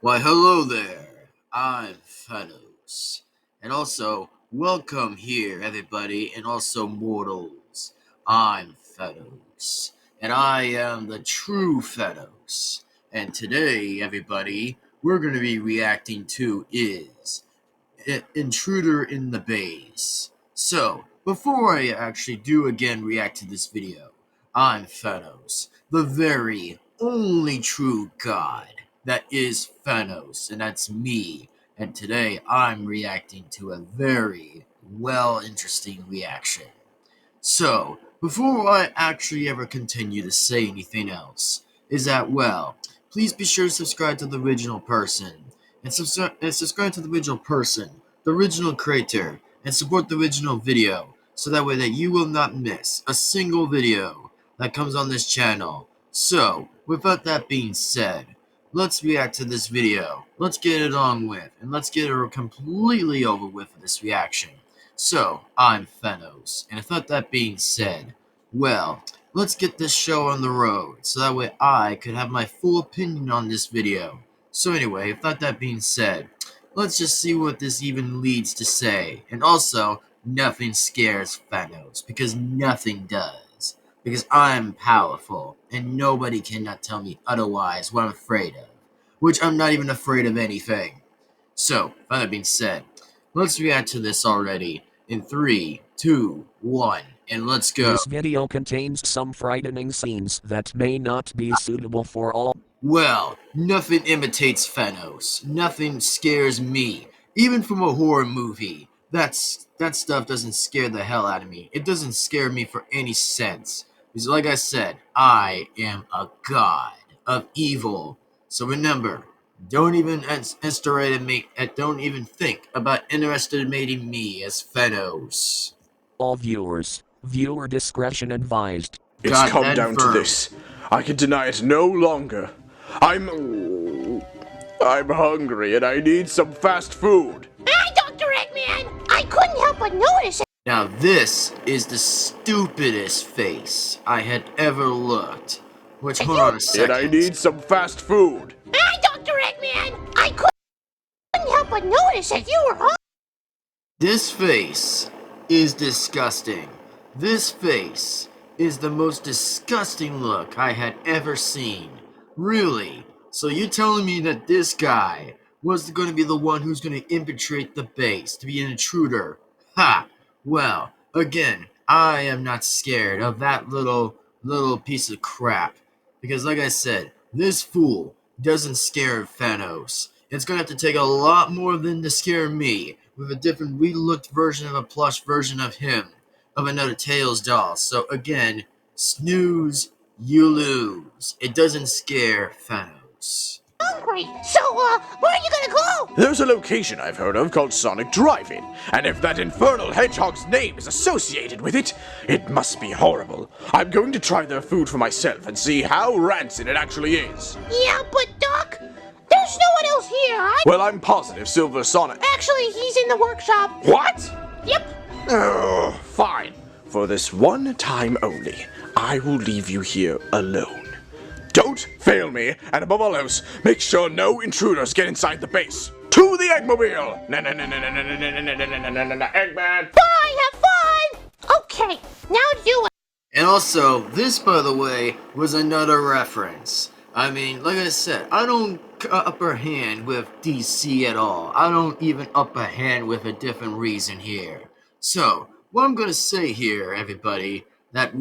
Why, hello there. I'm Thanos. And also, welcome here, everybody, and also mortals. I'm Thanos. And I am the true Thanos. And today, everybody, we're going to be reacting to is Intruder in the Base. So, before I actually do again react to this video, I'm Thanos, the very only true God that is Thanos, and that's me. And today I'm reacting to a very interesting reaction. So, before I actually ever continue to say anything else, is that, please be sure to subscribe to the original person. And subscribe to the original person, the original creator, and support the original video, so that way that you will not miss a single video that comes on this channel. So, without that being said, let's react to this video. Let's get it on with, and let's get it completely over with this reaction. So, I'm Thanos, and without that being said, let's get this show on the road, so that way I could have my full opinion on this video. So anyway, without that being said, let's just see what this even leads to say. And also, nothing scares Thanos, because nothing does. Because I'm powerful, and nobody cannot tell me otherwise what I'm afraid of. Which I'm not even afraid of anything. So, with that being said, let's react to this already in 3, 2, 1, and let's go. This video contains some frightening scenes that may not be suitable for all. Well, nothing imitates Thanos. Nothing scares me. Even from a horror movie, that stuff doesn't scare the hell out of me. It doesn't scare me for any sense. Because like I said, I am a god of evil. So remember, don't even don't even think about underestimating me as Thanos. All viewers, viewer discretion advised. It's come down to this. I can deny it no longer. I'm hungry and I need some fast food. Hi, Dr. Eggman! I couldn't help but notice it. Now this is the stupidest face I had ever looked. Which, hold on a second. And I need some fast food. Hi, Dr. Eggman! I couldn't help but notice that you were hungry. This face is disgusting. This face is the most disgusting look I had ever seen. Really? So you're telling me that this guy was going to be the one who's going to infiltrate the base, to be an intruder? Ha! Well, again, I am not scared of that little piece of crap. Because like I said, this fool doesn't scare Thanos. It's going to have to take a lot more than to scare me with a different relooked version of a plush version of him, of another Tails doll. So again, snooze, you lose. It doesn't scare Thanos. Hungry. So, where are you gonna go? There's a location I've heard of called Sonic Drive-In, and if that infernal hedgehog's name is associated with it, it must be horrible. I'm going to try their food for myself and see how rancid it actually is. Yeah, but Doc, there's no one else here. Well, I'm positive Silver Sonic... Actually, he's in the workshop. What? Yep. Ugh, fine. For this one time only, I will leave you here alone. Don't fail me, and above all else, make sure no intruders get inside the base. To the Eggmobile! Eggman! Bye, have fun! Okay, now you... And also, this, by the way, was another reference. I mean, like I said, I don't upper hand with DC at all. I don't even upper hand with a different reason here. So, what I'm gonna say here, everybody, that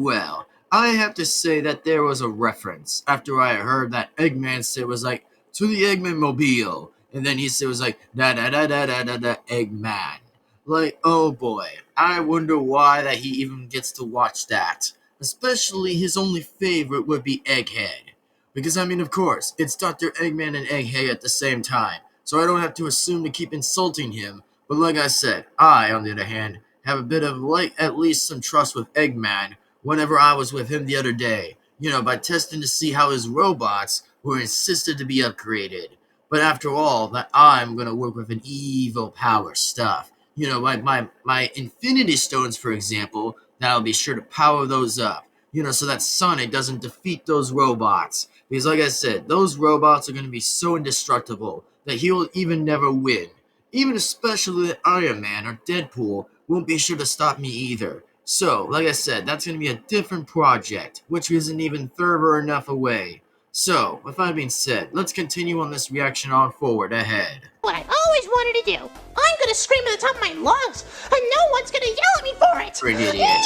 I have to say that there was a reference after I heard that Eggman said was like, to the Eggman Mobile. And then he said was like, da da da da da da da Eggman. Like, oh boy, I wonder why that he even gets to watch that. Especially his only favorite would be Egghead. Because I mean, of course, it's Dr. Eggman and Egghead at the same time. So I don't have to assume to keep insulting him. But like I said, I, on the other hand, have a bit of, at least some trust with Eggman whenever I was with him the other day. You know, by testing to see how his robots were insisted to be upgraded. But after all, that I'm going to work with an evil power stuff. You know, my Infinity Stones, for example, that'll be sure to power those up. so that Sonic doesn't defeat those robots. Because like I said, those robots are going to be so indestructible that he'll even never win. Even especially Iron Man or Deadpool won't be sure to stop me either. So, like I said, that's going to be a different project, which isn't even further enough away. So, with that being said, let's continue on this reaction on forward ahead. What I've always wanted to do. I'm gonna scream at the top of my lungs, and no one's gonna yell at me for it. You're an idiot.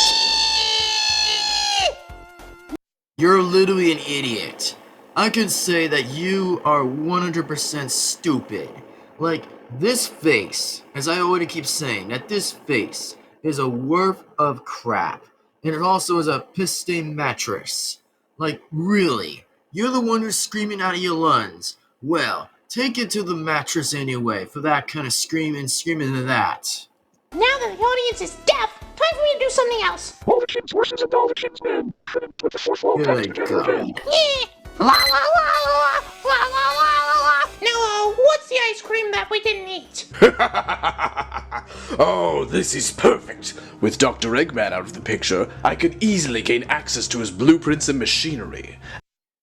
You're literally an idiot. I could say that you are 100% stupid. Like, this face, as I already keep saying, that this face is a worth of crap. And it also is a piss-stained mattress. Like, really? You're the one who's screaming out of your lungs. Well, take it to the mattress anyway for that kind of screaming to that. Now that the audience is deaf, time for me to do something else. All the kids horses and all the kids men. Put the fourth wall back Good together again. God. Yeah. La la la la la la la la la. Now, what's the ice cream that we didn't eat? Oh, this is perfect. With Dr. Eggman out of the picture, I could easily gain access to his blueprints and machinery.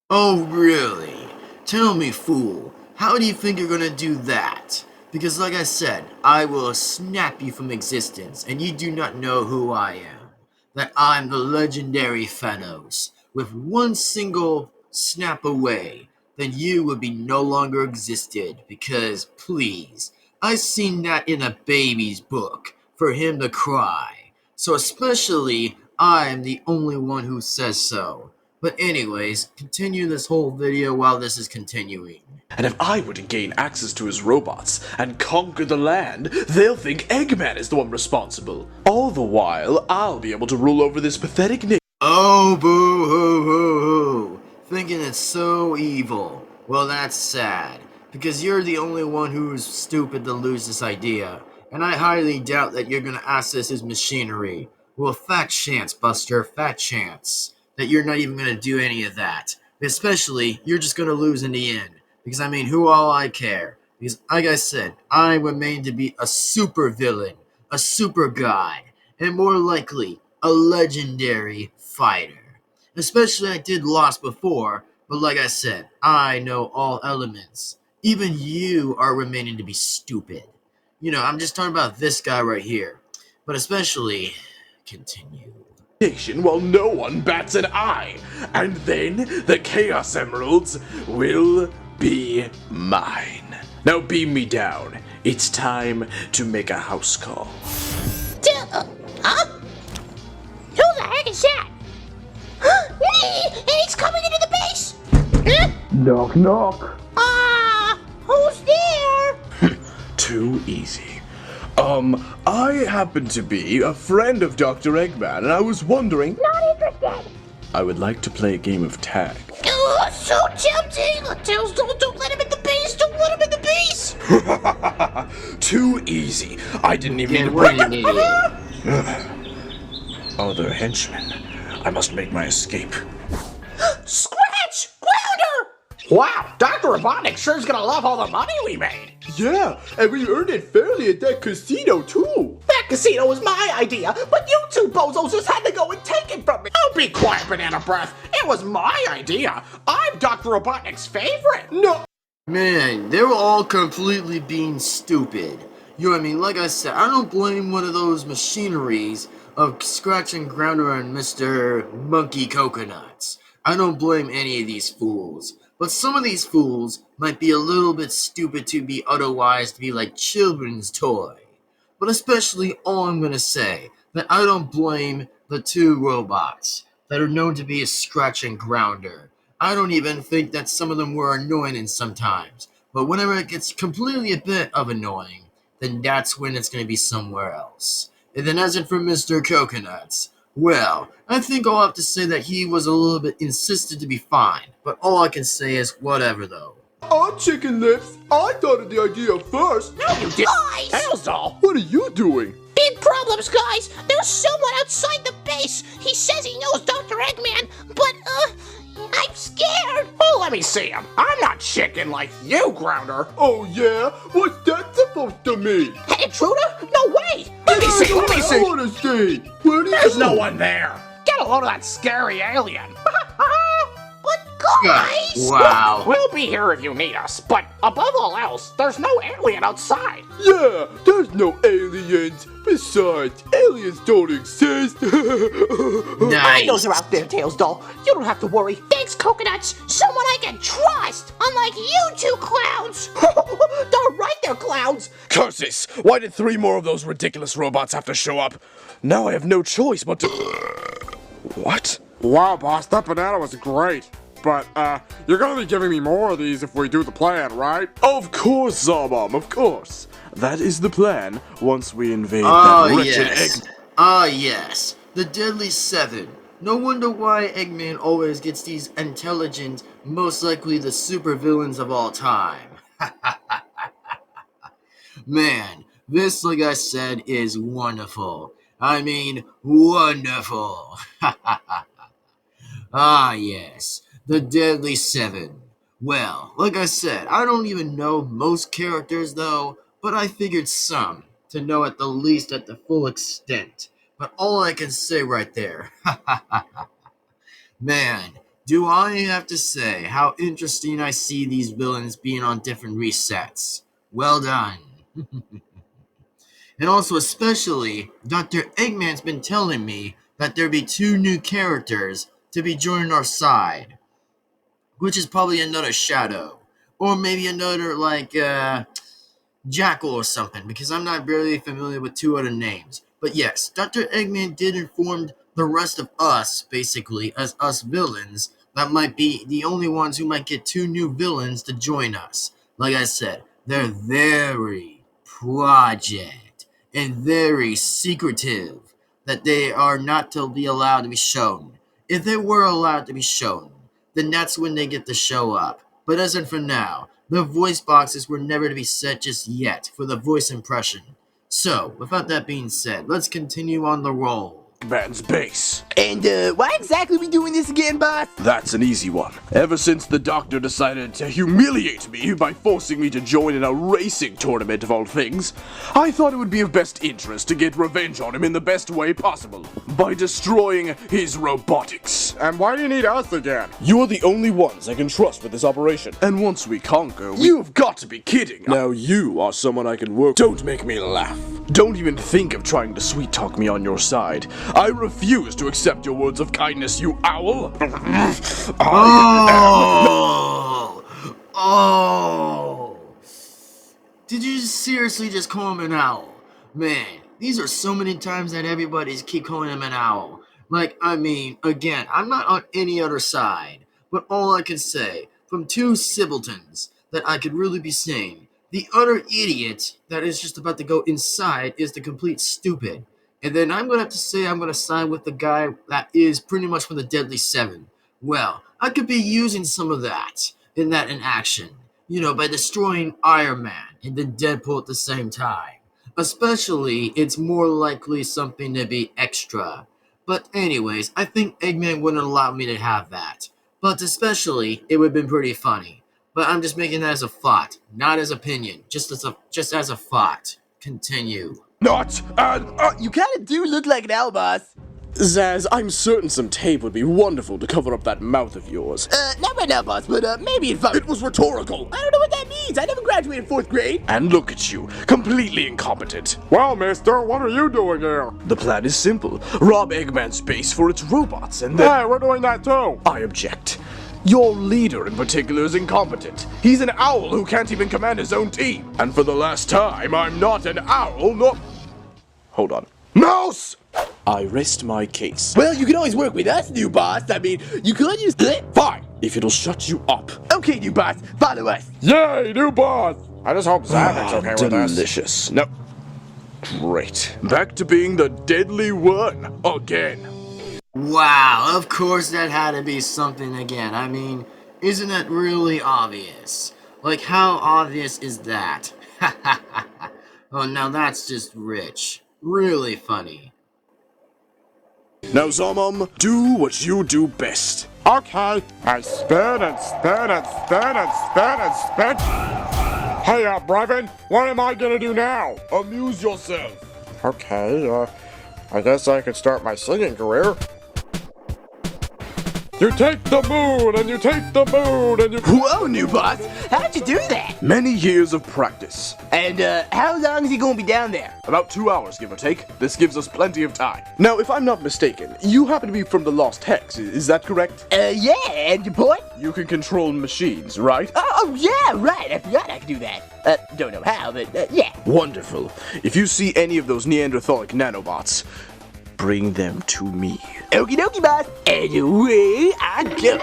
Oh, really? Tell me, fool, how do you think you're gonna do that? Because like I said, I will snap you from existence, and you do not know who I am. That I'm the legendary Thanos. With one single snap away, then you would be no longer existed. Because, please, I've seen that in a baby's book, for him to cry. So especially, I'm the only one who says so. But anyways, continue this whole video while this is continuing. And if I were to gain access to his robots and conquer the land, they'll think Eggman is the one responsible. All the while, I'll be able to rule over this pathetic nation. Oh, boo hoo hoo hoo. Thinking it's so evil. Well, that's sad. Because you're the only one who's stupid to lose this idea. And I highly doubt that you're gonna access his machinery. Well, fat chance, Buster, fat chance that you're not even gonna do any of that. Especially, you're just gonna lose in the end. Because I mean, who all I care? Because like I said, I remain to be a super villain, a super god, and more likely, a legendary fighter. Especially I did Lost before, but like I said, I know all elements. Even you are remaining to be stupid. I'm just talking about this guy right here. But especially, continue. While no one bats an eye, and then the Chaos Emeralds will be mine. Now beam me down. It's time to make a house call. Huh? Who the heck is that? And he's coming into the base! Huh? Knock knock. Who's there? Too easy. I happen to be a friend of Dr. Eggman, and I was wondering... Not interested! I would like to play a game of tag. Oh, so tempting! Tails, don't let him in the base! Don't let him in the base! Too easy. I didn't even Yeah, need to what break an idiot. Other henchmen. I must make my escape. Scratch! Grounder! Wow, Dr. Robotnik sure is gonna love all the money we made. Yeah, and we earned it fairly at that casino, too. That casino was my idea, but you two bozos just had to go and take it from me. Oh, be quiet, Banana Breath. It was my idea. I'm Dr. Robotnik's favorite. No. Man, they were all completely being stupid. Like I said, I don't blame one of those machineries of Scratch and Grounder and Mr. Monkey Coconuts. I don't blame any of these fools. But some of these fools might be a little bit stupid to be otherwise to be like children's toy. But especially all I'm gonna say, that I don't blame the two robots that are known to be a Scratch and Grounder. I don't even think that some of them were annoying in sometimes. But whenever it gets completely a bit of annoying, then that's when it's gonna be somewhere else. And then as for Mr. Coconuts, well, I think I'll have to say that he was a little bit insistent to be fine, but all I can say is whatever though. Oh, Chicken Lips, I thought of the idea first. No, you didn't. Guys! Tails doll. What are you doing? Big problems, guys! There's someone outside the base! He says he knows Dr. Eggman, but, I'm scared! Oh, let me see him. I'm not chicken like you, Grounder. Oh, yeah? What's that supposed to mean? Hey, Intruder? No way! Let me see, let me I see. want to see. Where do you There's no one there. Get a load of that scary alien. But guys! Wow. We'll be here if you need us, but above all else, there's no alien outside. Yeah, there's no aliens. Besides, aliens don't exist. I know Nice. they're out there, Tails doll. You don't have to worry. Thanks, Coconuts. Someone I can trust, unlike you two clowns. Darn right, they're clowns. Curses! Why did 3 more of those ridiculous robots have to show up? Now I have no choice but to... What? Wow, boss, that banana was great. But, you're gonna be giving me more of these if we do the plan, right? Of course, Zarbom, of course. That is the plan once we invade Oh, that wretched yes. egg. Ah, yes. The Deadly Seven. No wonder why Eggman always gets these intelligent, most likely the supervillains of all time. Man, this, like I said, is wonderful. I mean, wonderful. Ah, yes. The Deadly Seven. Well, like I said, I don't even know most characters though, but I figured some to know at the least at the full extent. But all I can say right there, man, do I have to say how interesting I see these villains being on different resets. Well done. And also especially, Dr. Eggman's been telling me that there be 2 new characters to be joining our side. Which is probably another Shadow. Or maybe another, like, Jackal or something, because I'm not really familiar with 2 other names. But yes, Dr. Eggman did inform the rest of us, basically, as us villains, that might be the only ones who might get 2 new villains to join us. Like I said, they're very project and very secretive, that they are not to be allowed to be shown. If they were allowed to be shown, then that's when they get to show up. But as in for now, the voice boxes were never to be set just yet for the voice impression. So, without that being said, let's continue on the roll. Man's base. And, why exactly are we doing this again, boss? That's an easy one. Ever since the doctor decided to humiliate me by forcing me to join in a racing tournament of all things, I thought it would be of best interest to get revenge on him in the best way possible, by destroying his robotics. And why do you need us again? You're the only ones I can trust with this operation. And once we conquer, You've got to be kidding. Now you are someone I can work. Don't make me laugh. Don't even think of trying to sweet-talk me on your side. I refuse to accept your words of kindness, you owl. Oh! Did you seriously just call him an owl? Man, these are so many times that everybody's keep calling him an owl. Like, I mean, again, I'm not on any other side, but all I can say, from 2 simpletons that I could really be saying, the utter idiot that is just about to go inside is the complete stupid. And then I'm going to have to say I'm going to side with the guy that is pretty much from the Deadly Seven. Well, I could be using some of that in action. You know, by destroying Iron Man and then Deadpool at the same time. Especially, it's more likely something to be extra. But anyways, I think Eggman wouldn't allow me to have that. But especially, it would have been pretty funny. But I'm just making that as a thought, not as opinion. Just as a thought. Continue. Not an... You kinda do look like an owl, boss. Zaz, I'm certain some tape would be wonderful to cover up that mouth of yours. Not right now, boss, but, maybe in 5... It was rhetorical. I don't know what that means. I never graduated 4th grade. And look at you, completely incompetent. Well, mister, what are you doing here? The plan is simple. Rob Eggman's base for its robots and then... Hey, we're doing that too. I object. Your leader in particular is incompetent. He's an owl who can't even command his own team. And for the last time, I'm not an owl, no... Hold on. Mouse! I rest my case. Well, you can always work with us, new boss. I mean, you could just... Fine, if it'll shut you up. Okay, new boss, follow us. Yay, new boss. I just hope Zavic's okay with this. Delicious. No. Great. Back to being the deadly one again. Wow, of course that had to be something again. I mean, isn't that really obvious? Like, how obvious is that? Oh, now that's just rich. Really funny. Now, Zomom, do what you do best. Okay, I spin and spin and spin and spin and spin. Hey, Brevin, what am I gonna do now? Amuse yourself. Okay, I guess I could start my singing career. You take the moon, and you take the moon, and you... Whoa, new boss! How'd you do that? Many years of practice. And, how long is he gonna be down there? About 2 hours, give or take. This gives us plenty of time. Now, if I'm not mistaken, you happen to be from the Lost Hex, is that correct? Yeah, and your point? You can control machines, right? Oh, yeah, right, I forgot I could do that. Don't know how, but, yeah. Wonderful. If you see any of those Neanderthalic nanobots, bring them to me. Okie dokie, boss. And away I go.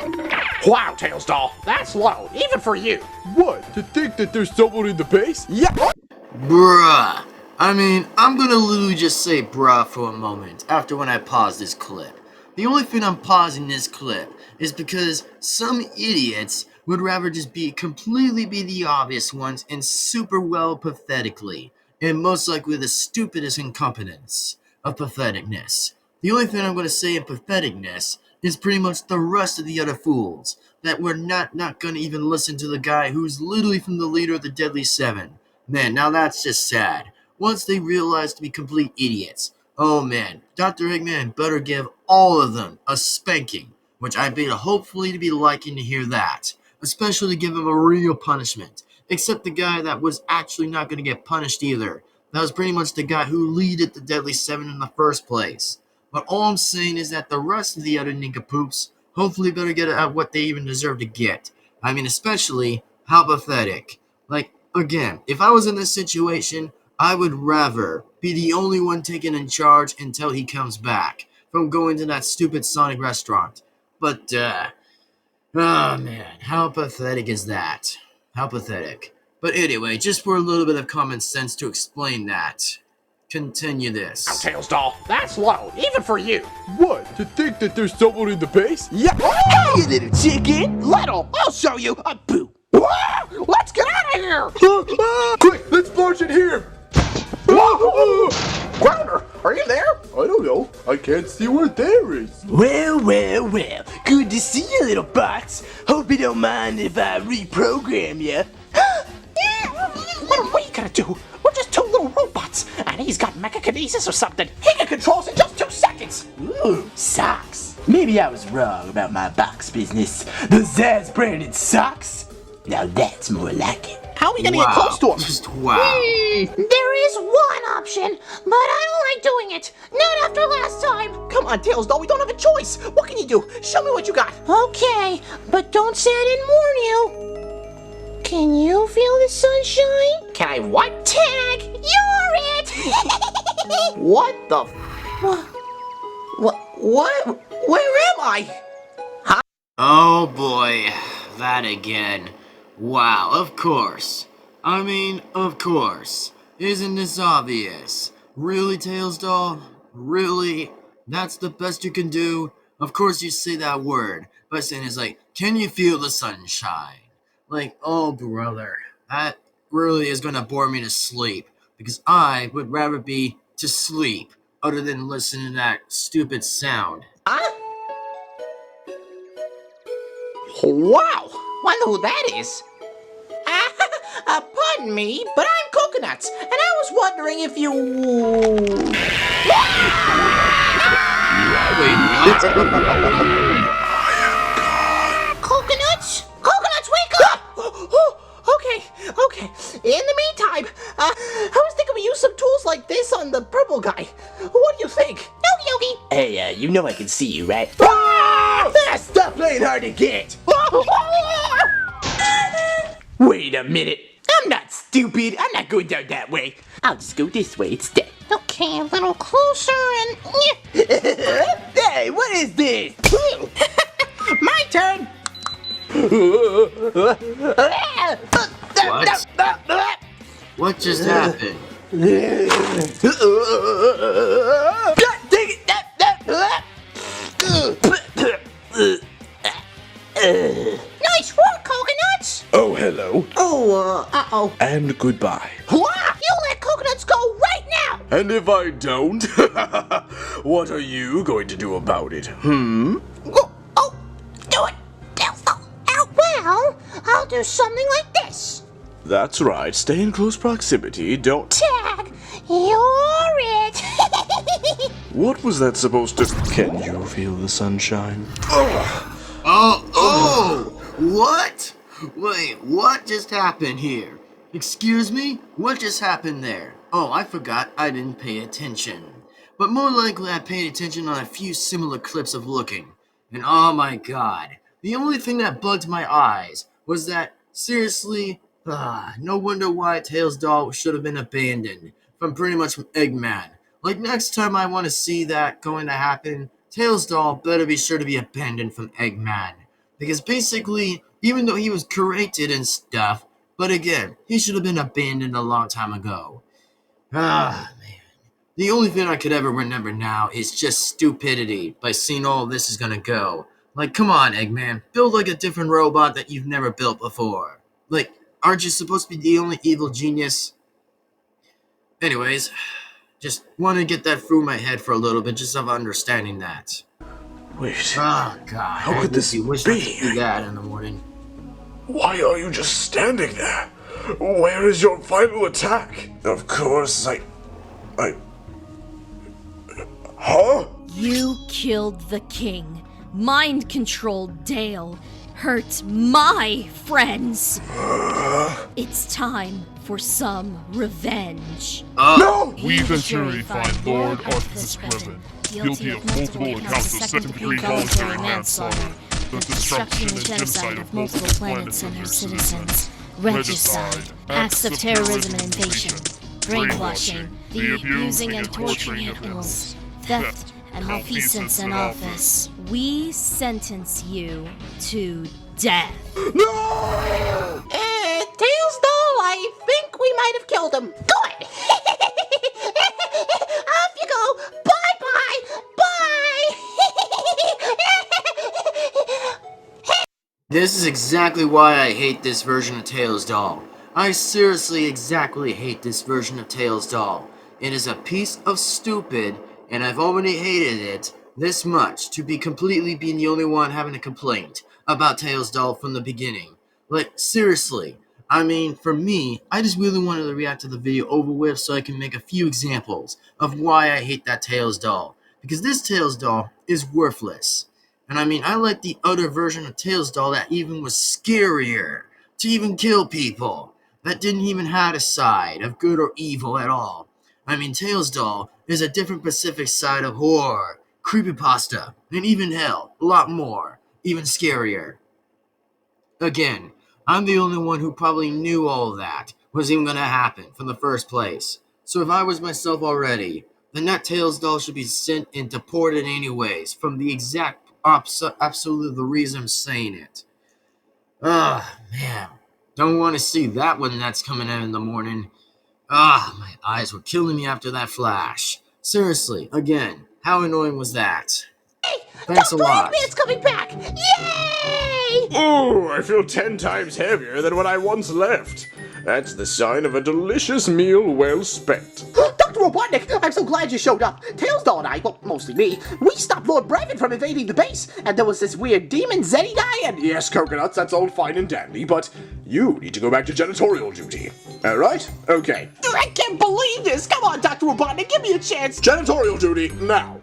Wow, Tails doll, that's low, even for you. What? To think that there's someone in the base? Yeah. Bruh. I mean, I'm gonna literally just say bruh for a moment after when I pause this clip. The only thing I'm pausing this clip is because some idiots would rather just completely be the obvious ones and super well pathetically, and most likely the stupidest incompetence of patheticness. The only thing I'm going to say in patheticness is pretty much the rest of the other fools that were not going to even listen to the guy who's literally from the leader of the Deadly Seven. Man, now that's just sad. Once they realize to be complete idiots. Oh man, Dr. Eggman better give all of them a spanking, which I'd be hopefully to be liking to hear that. Especially to give him a real punishment. Except the guy that was actually not going to get punished either. That was pretty much the guy who leaded the Deadly Seven in the first place. But all I'm saying is that the rest of the other nincompoops hopefully better get at what they even deserve to get. I mean, especially, how pathetic. Like, again, if I was in this situation, I would rather be the only one taken in charge until he comes back from going to that stupid Sonic restaurant. But, oh man, how pathetic is that? How pathetic. But anyway, just for a little bit of common sense to explain that. Continue this. Wow, Tails doll, that's low, even for you. What? To think that there's someone in the base? Yeah. Hey, you little chicken. Little, I'll show you a boo. Let's get out of here. Quick, let's launch it here! Grounder, are you there? I don't know. I can't see where there is. Well. Good to see you, little bots. Hope you don't mind if I reprogram you. What are we gonna do? We're just two little robots, and he's got mechakinesis or something. He can control us in just 2 seconds. Ooh, socks. Maybe I was wrong about my box business. The Zaz branded socks? Now that's more like it. How are we gonna get close to him? Just wow. There is one option, but I don't like doing it. Not after last time. Come on, Tails doll, we don't have a choice. What can you do? Show me what you got. Okay, but don't say I didn't warn you. Can you feel the sunshine? Can I what? Tag, you're it! What the What? Where am I? Oh boy, that again. Wow, of course. I mean, of course. Isn't this obvious? Really, Tails doll? Really? That's the best you can do? Of course you say that word, but saying it's like, can you feel the sunshine? Like, oh brother, that really is gonna bore me to sleep, because I would rather be to sleep other than listen to that stupid sound. Wow, wonder who that is. Pardon me, but I'm Coconuts, and I was wondering if you... Coconuts? Coconuts, wake up! Okay. In the meantime, I was thinking we use some tools like this on the purple guy. What do you think? Okie dokie. Hey, you know I can see you, right? Ah! Stop playing hard to get! Wait a minute. I'm not stupid. I'm not going down that way. I'll just go this way instead. Okay, a little closer and... Hey, what is this? My turn. What? What just happened? Nice work, Coconuts! Oh, hello. Uh-oh. And goodbye. What? You let Coconuts go right now! And if I don't? What are you going to do about it? Oh, do it! Well, I'll do something like this. That's right. Stay in close proximity. Don't... Tag, you're it! What was that supposed to... Can you feel the sunshine? Oh, what? Wait, what just happened here? Excuse me? What just happened there? Oh, I forgot I didn't pay attention. But more likely I paid attention on a few similar clips of looking. And oh my god, the only thing that bugged my eyes was that, seriously, no wonder why Tails doll should have been abandoned from pretty much Eggman. Like, next time I want to see that going to happen, Tails doll better be sure to be abandoned from Eggman. Because basically, even though he was created and stuff, but again, he should have been abandoned a long time ago. Man. The only thing I could ever remember now is just stupidity by seeing all this is gonna go. Like, come on, Eggman, build like a different robot that you've never built before. Like, aren't you supposed to be the only evil genius? Anyways, just want to get that through my head for a little bit, just of understanding that. Wait, Oh, God. how could this wish I could be? do that in the morning. Why are you just standing there? Where is your final attack? Of course, I... Huh? You killed the king, mind-controlled Dale, hurt my friends. It's time for some revenge. No! We, the jury, find Lord Arthas present, guilty of multiple accounts of second-degree voluntary manslaughter, the destruction and genocide of multiple planets and their citizens, regicide, acts of terrorism and invasion, brainwashing, the abusing and torturing animals, theft and malfeasance in office. We sentence you to death. Tails doll, I think we might have killed him. Good. Off you go. Bye-bye. Bye. This is exactly why I hate this version of Tails doll. I seriously exactly hate this version of Tails doll. It is a piece of stupid, and I've already hated it this much to be completely being the only one having a complaint about Tails doll from the beginning. Like, seriously. I mean, for me, I just really wanted to react to the video over with so I can make a few examples of why I hate that Tails doll. Because this Tails doll is worthless. And I mean, I like the other version of Tails doll that even was scarier to even kill people. That didn't even have a side of good or evil at all. I mean, Tails doll is a different Pacific side of horror, creepypasta, and even hell, a lot more, even scarier. Again, I'm the only one who probably knew all that was even going to happen from the first place. So if I was myself already, then that Tails doll should be sent and deported anyways, from the exact absolutely the reason I'm saying it. Man. Don't want to see that when that's coming out in the morning. My eyes were killing me after that flash. Seriously, again, how annoying was that? Thanks a lot. It's coming back. Yay! Oh, I feel 10 times heavier than when I once left. That's the sign of a delicious meal well spent. Dr. Robotnik, I'm so glad you showed up. Tails doll and I, well, mostly me, we stopped Lord Brevin from invading the base, and there was this weird demon Zeddy guy, and Yes, Coconuts, that's all fine and dandy, but you need to go back to janitorial duty. Alright? Okay. I can't believe this. Come on, Dr. Robotnik, give me a chance. Janitorial duty, now.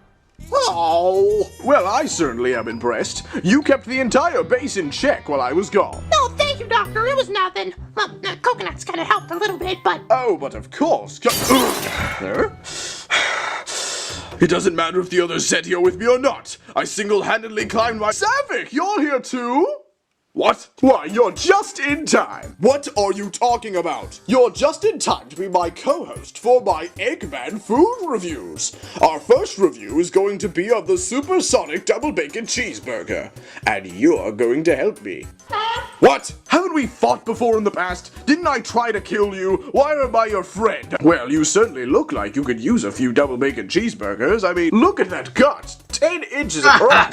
Oh. Well, I certainly am impressed. You kept the entire base in check while I was gone. No, thank you, Doctor. It was nothing. Well, coconuts kind of helped a little bit, but... Oh, but of course. There? It doesn't matter if the others said here with me or not. I single-handedly climbed my... Savick, you're here too? What? Why, you're just in time. What are you talking about? You're just in time to be my co-host for my Eggman food reviews. Our first review is going to be of the supersonic double bacon cheeseburger, and you're going to help me. What? Haven't we fought before in the past? Didn't I try to kill you? Why am I your friend? Well, you certainly look like you could use a few double bacon cheeseburgers. I mean, look at that gut. 10 inches across.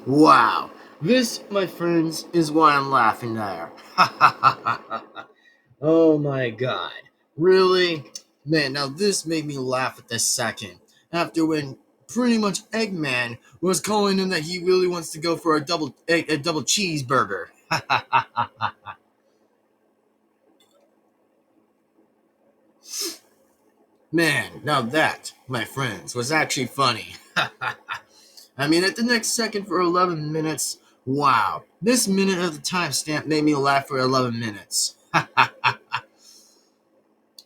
Wow. This, my friends, is why I'm laughing there. Oh my god. Really? Man, now this made me laugh at this second. After when pretty much Eggman was calling him that he really wants to go for a double cheeseburger. Man, now that, my friends, was actually funny. I mean, at the next second for 11 minutes, wow. This minute of the timestamp made me laugh for 11 minutes.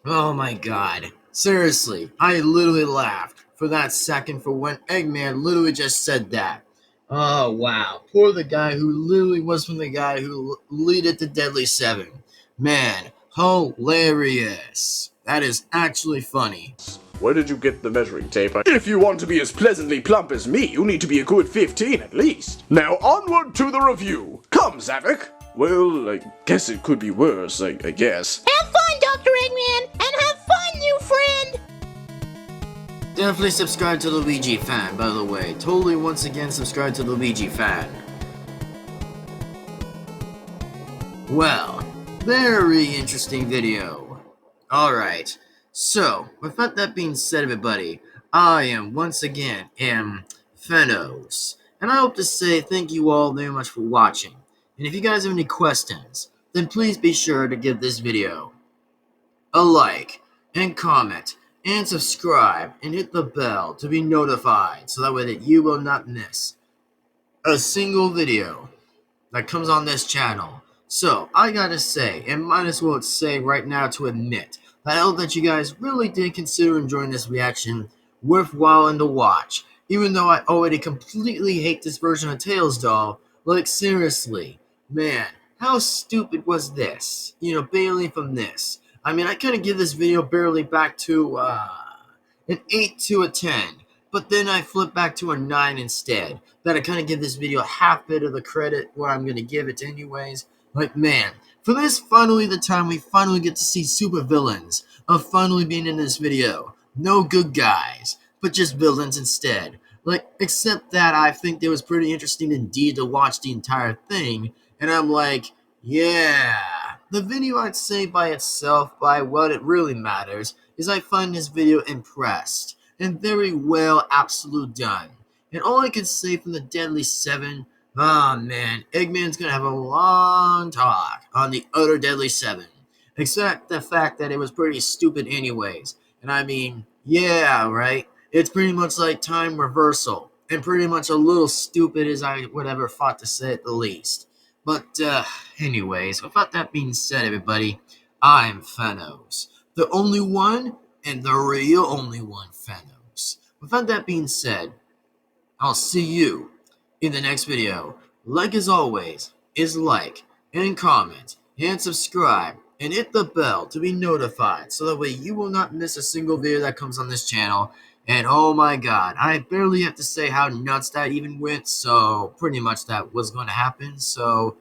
Oh my god. Seriously, I literally laughed for that second for when Eggman literally just said that. Oh wow. Poor the guy who literally was from the guy who leaded the Deadly Seven. Man, hilarious. That is actually funny. Where did you get the measuring tape? If you want to be as pleasantly plump as me, you need to be a good 15 at least. Now onward to the review. Come, Zavik. Well, I guess it could be worse, I guess. Have fun, Dr. Eggman, and have fun, new friend! Definitely subscribe to Luigi Fan, by the way. Totally once again subscribe to Luigi Fan. Well, very interesting video. Alright, so, with that being said, everybody, I am once again Thanos. And I hope to say thank you all very much for watching. And if you guys have any questions, then please be sure to give this video a like, and comment, and subscribe, and hit the bell to be notified so that way that you will not miss a single video that comes on this channel. So, I gotta say, and might as well say right now to admit, that I hope that you guys really did consider enjoying this reaction worthwhile and to watch. Even though I already completely hate this version of Tails doll, like seriously, man, how stupid was this? You know, bailing from this. I mean, I couldn't give this video barely back to, an 8 to a 10. But then I flip back to a 9 instead. That I kind of give this video a half bit of the credit what I'm going to give it anyways. Like, man, for this finally the time we finally get to see super villains of finally being in this video. No good guys, but just villains instead. Like, except that I think it was pretty interesting indeed to watch the entire thing. And I'm like, yeah. The video I'd say by itself, by what it really matters, is I find this video impressed. And very well absolute done. And all I can say from the Deadly Seven, man, Eggman's gonna have a long talk on the other Deadly Seven. Except the fact that it was pretty stupid anyways. And I mean, yeah, right? It's pretty much like time reversal. And pretty much a little stupid as I would ever thought to say at the least. But, anyways, without that being said, everybody, I'm Thanos. The only one and the real only one, Thanos. Without that being said, I'll see you in the next video. Like as always, is like, and comment, and subscribe, and hit the bell to be notified so that way you will not miss a single video that comes on this channel. And oh my god, I barely have to say how nuts that even went, so pretty much that was going to happen. So,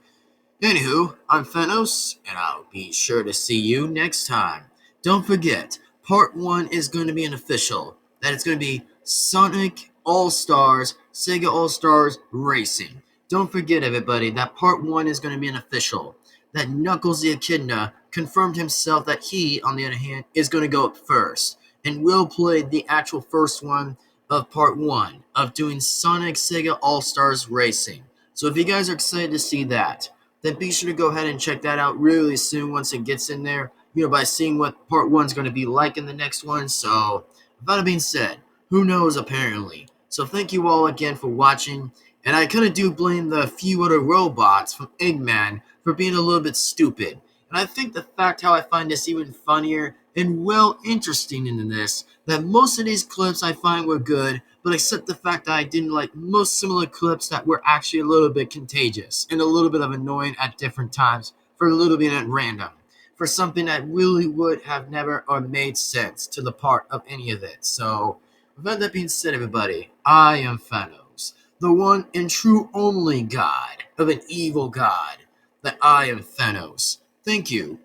anywho, I'm Thanos, and I'll be sure to see you next time. Don't forget, Part 1 is going to be an official. That it's going to be Sonic All-Stars, Sega All-Stars Racing. Don't forget, everybody, that Part 1 is going to be an official. That Knuckles the Echidna confirmed himself that he, on the other hand, is going to go up first. And will play the actual first one of Part 1 of doing Sonic Sega All-Stars Racing. So if you guys are excited to see that, then be sure to go ahead and check that out really soon once it gets in there, you know, by seeing what Part 1 is going to be like in the next one. So, with that being said, who knows apparently. So thank you all again for watching, and I kind of do blame the few other robots from Eggman for being a little bit stupid. And I think the fact how I find this even funnier and well interesting in this, that most of these clips I find were good, but except the fact that I didn't like most similar clips that were actually a little bit contagious and a little bit of annoying at different times for a little bit at random. For something that really would have never or made sense to the part of any of it. So, with that being said, everybody, I am Thanos, the one and true only god of an evil god. That I am Thanos. Thank you,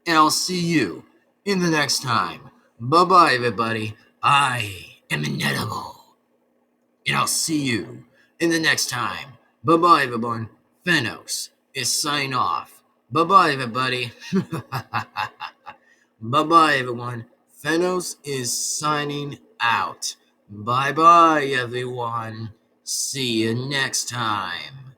and I'll see you in the next time. Bye-bye, everybody. I am inedible, and I'll see you in the next time. Bye-bye, everyone. Thanos is signing off. Bye-bye, everybody. Bye-bye, everyone. Thanos is signing out. Bye-bye, everyone. See you next time.